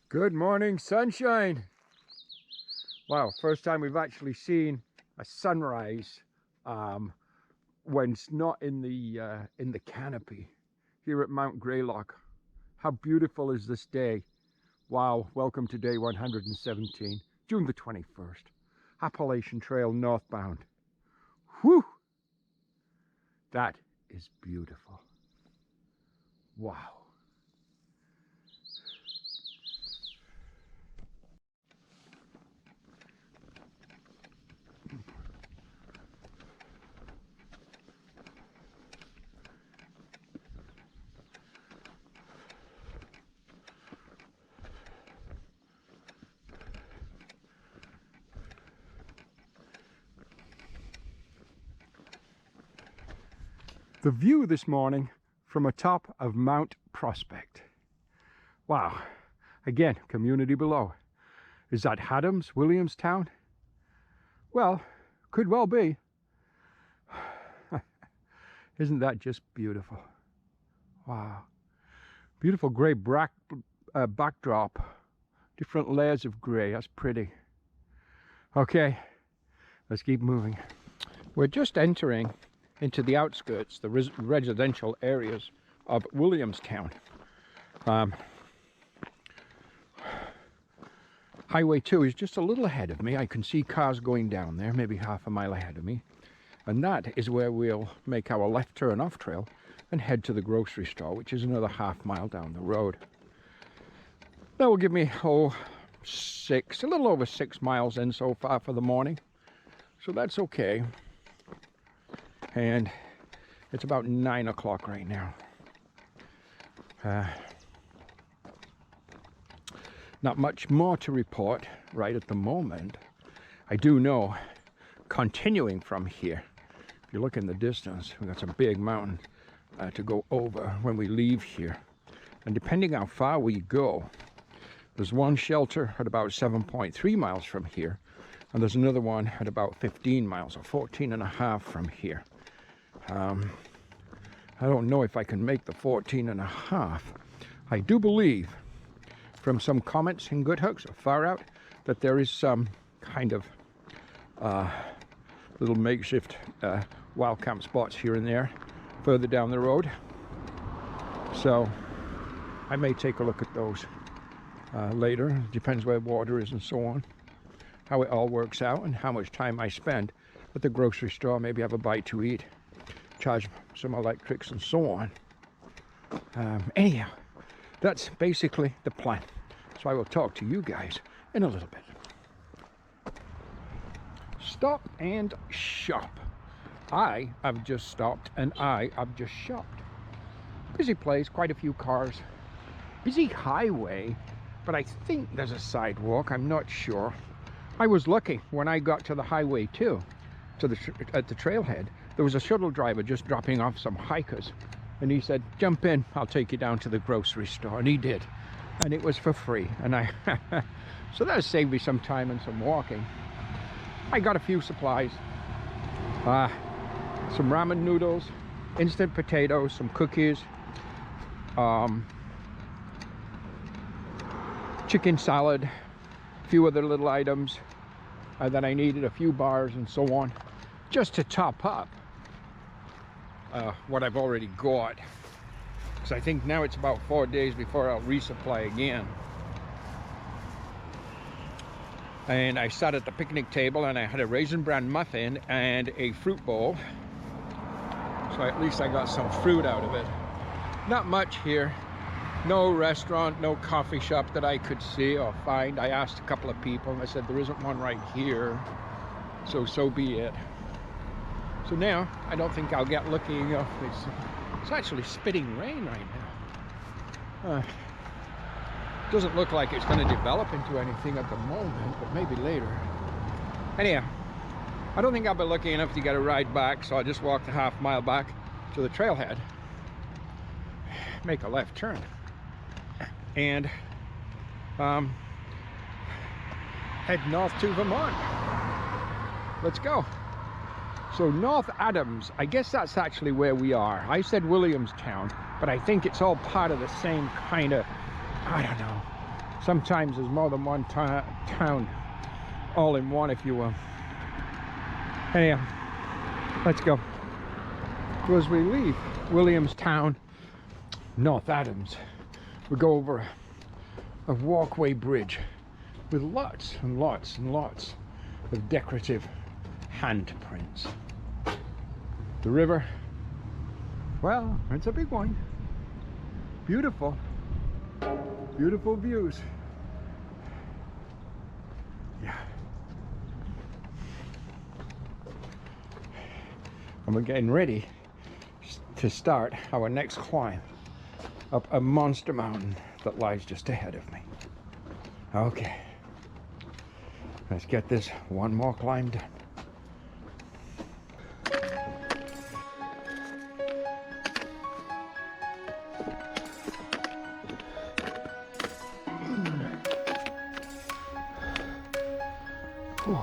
Good morning, sunshine. Wow, first time we've actually seen a sunrise when it's not in the canopy here at Mount Greylock. How beautiful is this day? Wow, welcome to day 117, June the 21st. Appalachian Trail northbound. Whew! That is beautiful. Wow. The view this morning from atop of Mount Prospect. Wow. Again, community below. Is that Haddams, Williamstown? Well, could well be. Isn't that just beautiful? Wow. Beautiful grey backdrop. Different layers of grey. That's pretty. Okay, let's keep moving. We're just entering into the outskirts, the residential areas of Williamstown. Highway 2 is just a little ahead of me. I can see cars going down there, maybe half a mile ahead of me. And that is where we'll make our left turn off trail and head to the grocery store, which is another half mile down the road. That will give me, a little over 6 miles in so far for the morning. So that's okay. And it's about 9 o'clock right now. Not much more to report right at the moment. I do know, continuing from here, if you look in the distance, we've got some big mountain to go over when we leave here. And depending how far we go, there's one shelter at about 7.3 miles from here, and there's another one at about 15 miles, or 14 and a half from here. I don't know if I can make the 14 and a half. I do believe from some comments in Good Hooks or Far Out that there is some kind of little makeshift wild camp spots here and there further down the road. So I may take a look at those later. Depends where water is and so on, how it all works out and how much time I spend at the grocery store. Maybe have a bite to eat, charge some electrics and so on. Anyhow, that's basically the plan. So I will talk to you guys in a little bit. Stop and shop. I have just stopped and I have just shopped. Busy place, quite a few cars. Busy highway, but I think there's a sidewalk. I'm not sure. I was lucky when I got to the highway too, at the trailhead. There was a shuttle driver just dropping off some hikers, and he said, "Jump in, I'll take you down to the grocery store," and he did, and it was for free. And so that saved me some time and some walking. I got a few supplies, some ramen noodles, instant potatoes, some cookies, chicken salad, a few other little items that I needed, a few bars and so on, just to top up what I've already got. So I think now it's about 4 days before I'll resupply again. And I sat at the picnic table and I had a raisin bran muffin and a fruit bowl. So at least I got some fruit out of it. Not much here. No restaurant, no coffee shop that I could see or find. I asked a couple of people and I said there isn't one right here. So be it. So now I don't think I'll get lucky enough. It's actually spitting rain right now. Doesn't look like it's going to develop into anything at the moment, but maybe later. Anyhow, I don't think I'll be lucky enough to get a ride back, so I'll just walk the half mile back to the trailhead, make a left turn, and head north to Vermont. Let's go. So North Adams, I guess that's actually where we are. I said Williamstown, but I think it's all part of the same kind of, I don't know, Sometimes there's more than one town all in one, if you will. Anyhow, let's go. So as we leave Williamstown, North Adams, we go over a walkway bridge with lots and lots and lots of decorative handprints. The river, well, it's a big one. Beautiful, beautiful views. Yeah. And we're getting ready to start our next climb up a monster mountain that lies just ahead of me. Okay, let's get this one more climb done. Whew.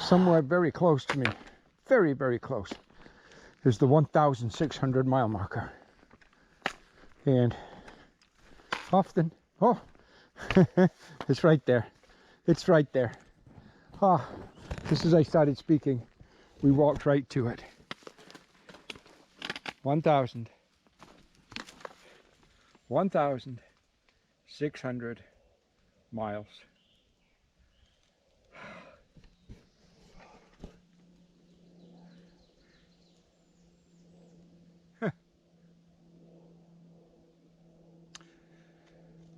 Somewhere very close to me, very, very close, is the 1,600 mile marker. And often, oh, it's right there. It's right there. Ah, just as I started speaking, we walked right to it. 1,600 miles.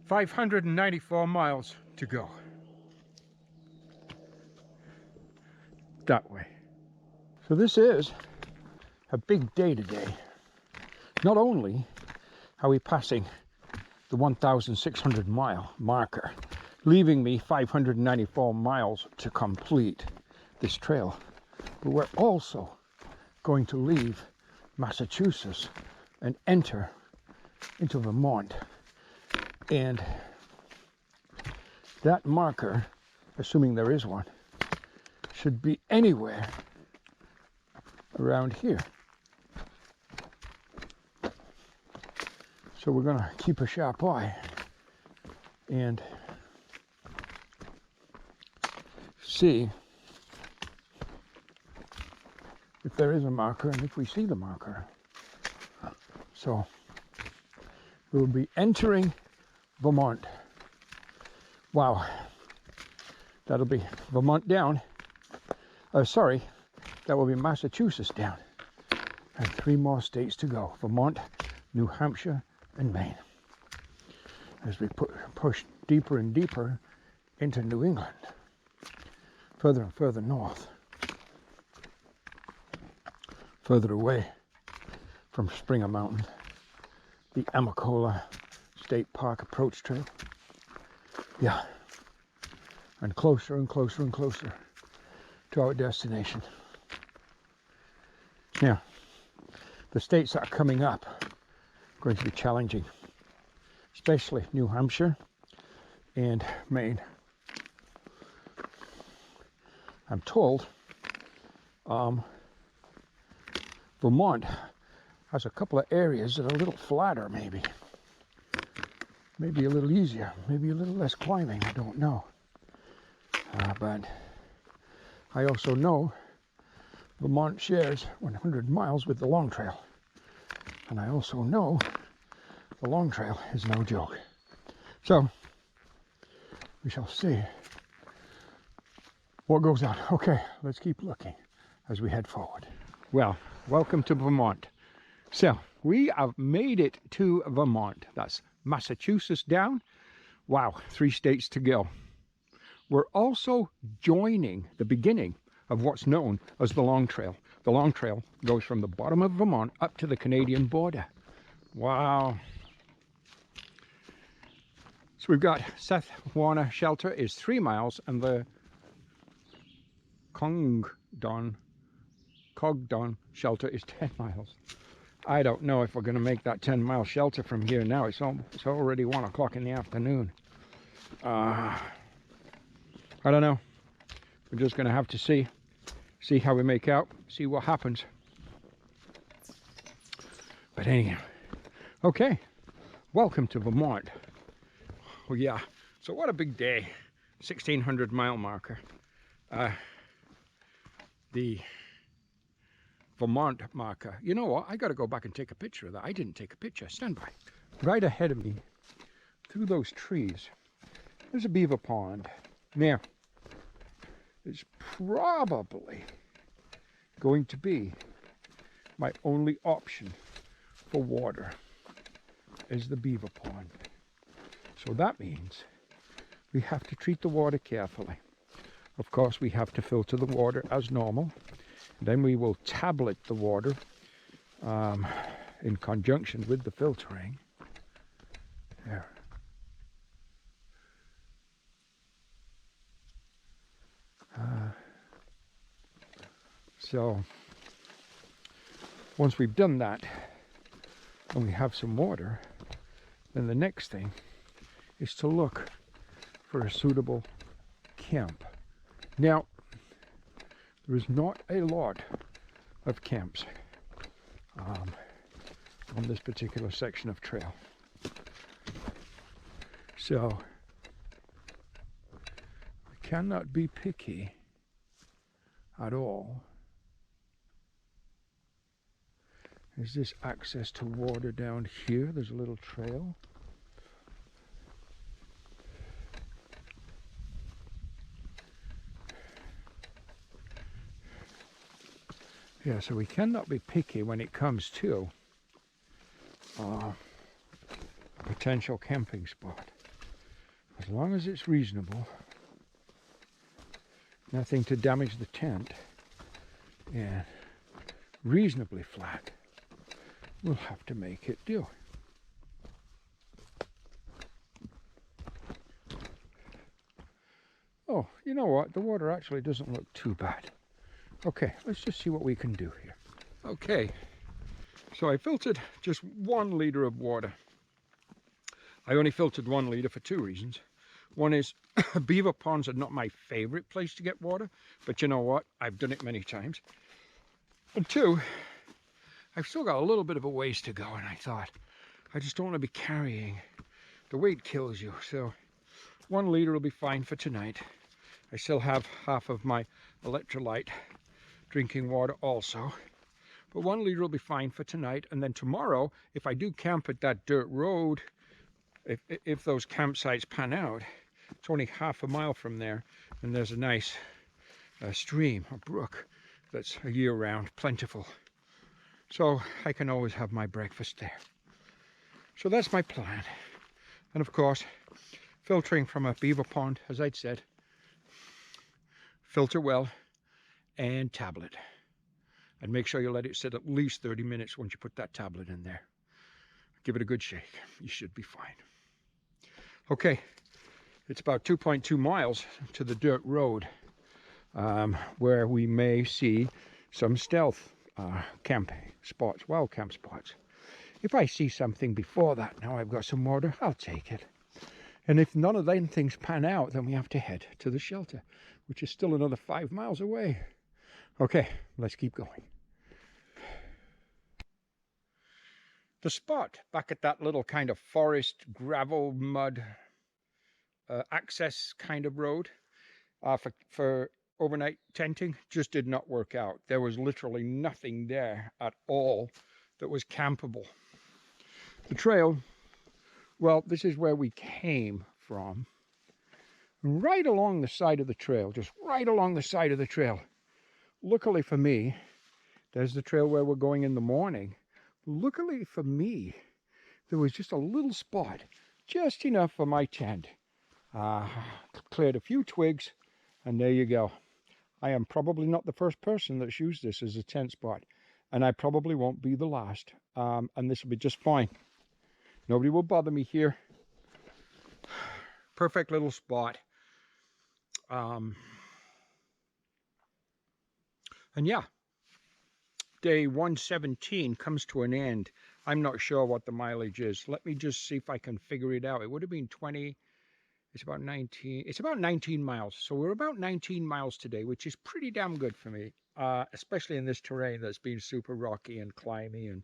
594 miles to go. That way. So this is a big day today. Not only are we passing the 1,600 mile marker, leaving me 594 miles to complete this trail, but we're also going to leave Massachusetts and enter into Vermont. And that marker, assuming there is one, should be anywhere around here. So we're going to keep a sharp eye and see if there is a marker and if we see the marker. So we'll be entering Vermont. Wow, that'll be Vermont down. Sorry, that will be Massachusetts down. And 3 more states to go: Vermont, New Hampshire, and Maine. As we push deeper and deeper into New England, further and further north, further away from Springer Mountain, the Amacola State Park Approach Trail. Yeah, and closer and closer and closer to our destination. Now, the states that are coming up are going to be challenging, especially New Hampshire and Maine. I'm told Vermont has a couple of areas that are a little flatter, maybe a little easier, maybe a little less climbing, I don't know. But I also know Vermont shares 100 miles with the Long Trail. And I also know the Long Trail is no joke. So, we shall see what goes on. Okay, let's keep looking as we head forward. Well, welcome to Vermont. So, we have made it to Vermont. That's Massachusetts down. Wow, 3 states to go. We're also joining the beginning of what's known as the Long Trail. The Long Trail goes from the bottom of Vermont up to the Canadian border. Wow. So we've got Seth Warner Shelter is 3 miles, and the Cogdon Shelter is 10 miles. I don't know if we're going to make that 10-mile shelter from here now. It's already 1 o'clock in the afternoon. I don't know. We're just going to have to see how we make out, see what happens. But anyhow, okay, welcome to Vermont. Oh yeah, so what a big day. 1,600-mile marker. The Vermont marker. You know what? I got to go back and take a picture of that. I didn't take a picture. Stand by. Right ahead of me, through those trees, there's a beaver pond. Now, it's probably going to be my only option for water is the beaver pond. So that means we have to treat the water carefully. Of course, we have to filter the water as normal. Then we will tablet the water in conjunction with the filtering. There. So once we've done that and we have some water, then the next thing is to look for a suitable camp. Now, there is not a lot of camps on this particular section of trail. So, I cannot be picky at all. Is this access to water down here? There's a little trail. Yeah, so we cannot be picky when it comes to a potential camping spot. As long as it's reasonable, nothing to damage the tent, and reasonably flat, we'll have to make it do. Oh, you know what? The water actually doesn't look too bad. Okay, let's just see what we can do here. Okay, so I filtered just 1 liter of water. I only filtered 1 liter for 2 reasons. One is beaver ponds are not my favorite place to get water, but you know what? I've done it many times. And 2, I've still got a little bit of a ways to go, and I thought, I just don't want to be carrying. The weight kills you, so 1 liter will be fine for tonight. I still have half of my electrolyte drinking water also, but 1 liter will be fine for tonight. And then tomorrow, if I do camp at that dirt road, if those campsites pan out, it's only half a mile from there, and there's a nice stream, a brook, that's a year-round plentiful, so I can always have my breakfast there. So that's my plan. And of course, filtering from a beaver pond, as I'd said, filter well and tablet, and make sure you let it sit at least 30 minutes once you put that tablet in there. Give it a good shake. You should be fine. Okay, it's about 2.2 miles to the dirt road, where we may see some stealth camping spots, wild camp spots. If I see something before that, now I've got some water, I'll take it. And if none of them things pan out, then we have to head to the shelter, which is still another 5 miles away. Okay, let's keep going. The spot back at that little kind of forest, gravel, mud access kind of road for overnight tenting just did not work out. There was literally nothing there at all that was campable. The trail, well, this is where we came from. Right along the side of the trail, just right along the side of the trail. Luckily for me, there's the trail where we're going in the morning. Luckily for me, there was just a little spot, just enough for my tent. Cleared a few twigs, and there you go. I am probably not the first person that's used this as a tent spot, and I probably won't be the last. And this will be just fine. Nobody will bother me here. Perfect little spot. And yeah, day 117 comes to an end. I'm not sure what the mileage is. Let me just see if I can figure it out. It would have been 20. It's about 19. It's about 19 miles. So we're about 19 miles today, which is pretty damn good for me, especially in this terrain that's been super rocky and climby. And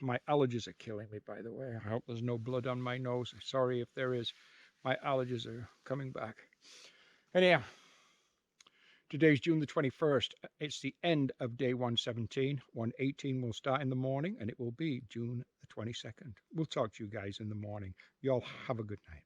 my allergies are killing me, by the way. I hope there's no blood on my nose. Sorry if there is. My allergies are coming back. Anyhow, today's June the 21st. It's the end of day 117. 118 will start in the morning, and it will be June the 22nd. We'll talk to you guys in the morning. You all have a good night.